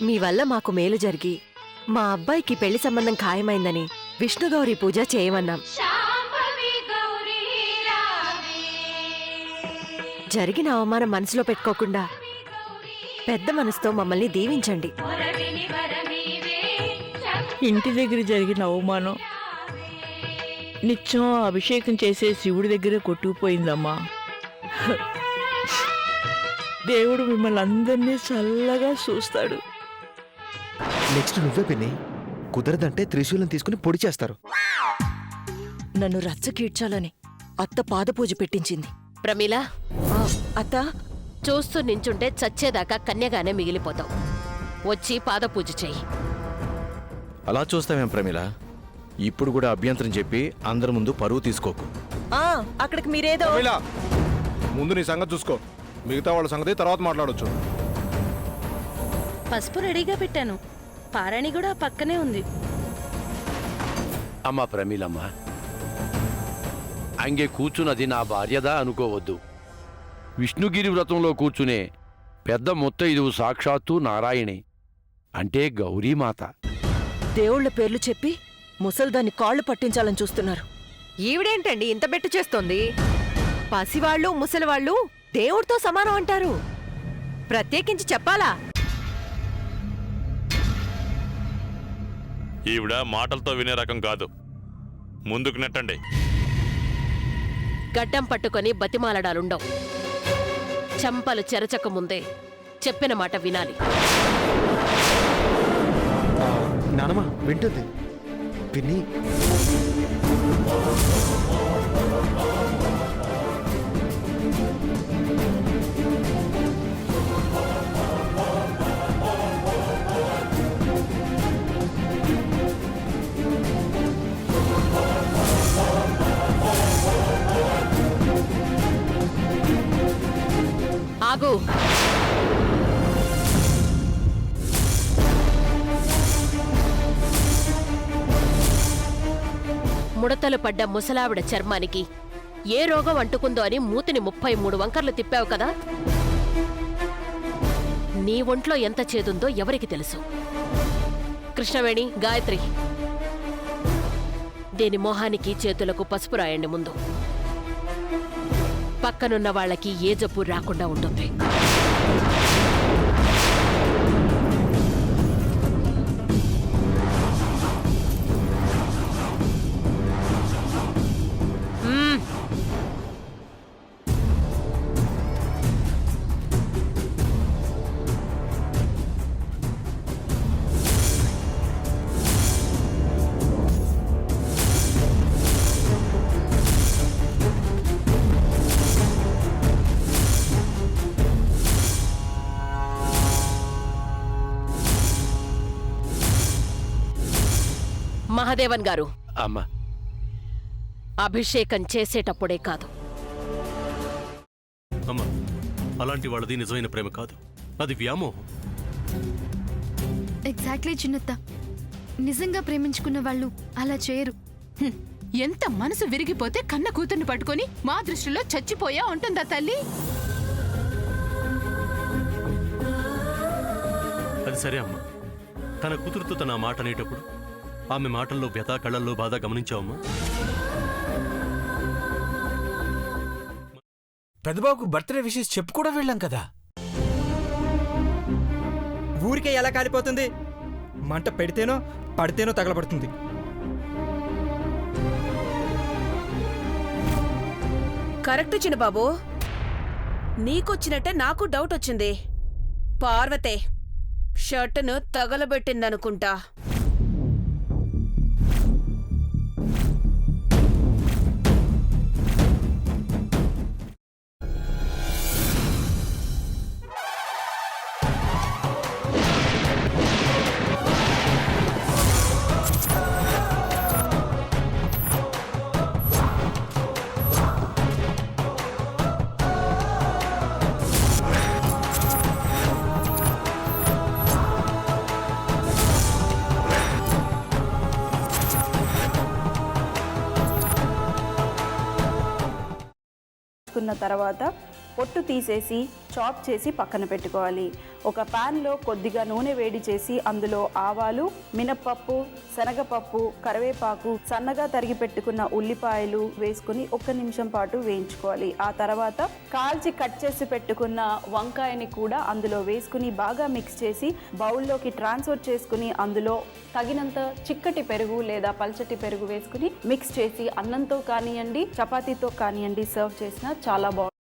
మీ వల్ల మాకు మేలు జరిగి మా అబ్బాయికి పెళ్లి సంబంధం ఖాయమైందని విష్ణుగౌరి పూజ చేయమన్నాం. జరిగిన అవమానం మనసులో పెట్టుకోకుండా పెద్ద మనసుతో మమ్మల్ని దీవించండి. ఇంటి దగ్గర జరిగిన అవమానం నిత్యం అభిషేకం చేసే శివుడి దగ్గరే కొట్టుకుపోయిందమ్మా. దేవుడు మిమ్మల్ని అందరినీ చల్లగా చూస్తాడు. నెక్స్ట్ నువ్వే పిన్ని. కుదరదంటే త్రిశూలం తీసుకుని పొడి చేస్తారు. నన్ను రచ్చకీడ్చాలని అత్త పాదపూజ పెట్టించింది. ప్రమీల, అత్త చూస్తూ నించుంటే చచ్చేదాకా కన్యగానే మిగిలిపోతావు. వచ్చి పాదపూజ చెయ్యి. అలా చూస్తామేం ప్రమీల? ఇప్పుడు కూడా అభ్యంతరం చెప్పి అందరి ముందు పరువు తీసుకోకు. అక్కడికి మీరేదో ముందు నీ సంగతి చూసుకో, మిగతా వాళ్ళ సంగతి తర్వాత మాట్లాడొచ్చు. పసుపు రెడీగా పెట్టాను. పారాణి కూడా పక్కనే ఉంది. అమ్మా ప్రమీలమ్మ, అంగే కూర్చున్నది నా భార్యదా అనుకోవద్దు. విష్ణుగిరి వ్రతంలో కూర్చునే పెద్ద ముత్తైదువు సాక్షాత్తు నారాయణి, అంటే గౌరీమాత. దేవుళ్ల పేర్లు చెప్పి ముసల్దాన్ని కాళ్ళు పట్టించాలని చూస్తున్నారు. ఈవిడేంటండి ఇంత బెట్టు చేస్తోంది? పసివాళ్ళు ముసలివాళ్ళు దేవుడితో సమానం అంటారు. ప్రత్యేకించి చెప్పాలా? ఈవిడ మాటలతో వినే రకం కాదు. ముందుకు నెట్టండి. గడ్డం పట్టుకొని బతిమాలడాలుండవు. చెంపలు చెరచక ముందే చెప్పిన మాట వినాలి. నానమ్మ వింటుంది. పిన్ని ఆగు. ముడతలు పడ్డ ముసలావిడ చర్మానికి ఏ రోగం అంటుకుందో అని మూతిని 33 వంకర్లు తిప్పావు కదా. నీ ఒంట్లో ఎంత చేదుందో ఎవరికి తెలుసు? కృష్ణవేణి, గాయత్రి, దీని మొహానికి చేతులకు పసుపు రాయండి. ముందు పక్కనున్న వాళ్ళకి ఏ జబ్బు రాకుండా ఉంటుంది. మహాదేవన్ గారు, అమ్మా, అభిషేకం చేసేటప్పుడే కాదు. అమ్మా, అలాంటి వాళ్ళది నిజమైన ప్రేమ కాదు, అది వ్యామోహం. ఎగ్జాక్ట్లీ చిన్నత్త. నిజంగా ప్రేమించుకున్న వాళ్ళు అలా చేయరు. ఎంత మనసు విరిగిపోతే కన్న కూతుర్ని పట్టుకొని మా దృష్టిలో చచ్చిపోయా ఉంటుందా తల్లి? అది సరే అమ్మా, తన కూతురుతో తన మాట అనేటప్పుడు ఆమె మాటల్లో వ్యథ, కళ్ళల్లో బాధ గమనించావమ్మా? పెద్దబాబుకు బర్త్డే విషెస్ చెప్పు కూడా వెళ్ళాం కదా. ఊరికే ఎలా కాలిపోతుంది? మంట పెడితేనో పడితేనో తగలబడుతుంది. కరెక్ట్ చిన్నబాబు. నీకొచ్చినట్టే నాకు డౌట్ వచ్చింది. పార్వతే షర్టును తగలబెట్టిందనుకుంటా. తర్వాత పొట్టు తీసేసి చాప్ చేసి పక్కన పెట్టుకోవాలి. ఒక ప్యాన్లో కొద్దిగా నూనె వేడి చేసి అందులో ఆవాలు, మినప్పప్పు, శనగపప్పు, కరివేపాకు, సన్నగా తరిగి పెట్టుకున్న ఉల్లిపాయలు వేసుకుని 1 నిమిషం పాటు వేయించుకోవాలి. ఆ తర్వాత కాల్చి కట్ చేసి పెట్టుకున్న వంకాయని కూడా అందులో వేసుకుని బాగా మిక్స్ చేసి బౌల్లోకి ట్రాన్స్ఫర్ చేసుకుని అందులో తగినంత చిక్కటి పెరుగు లేదా పల్చటి పెరుగు వేసుకుని మిక్స్ చేసి అన్నంతో కానివ్వండి, చపాతీతో కానివ్వండి సర్వ్ చేసినా చాలా బాగుంటుంది.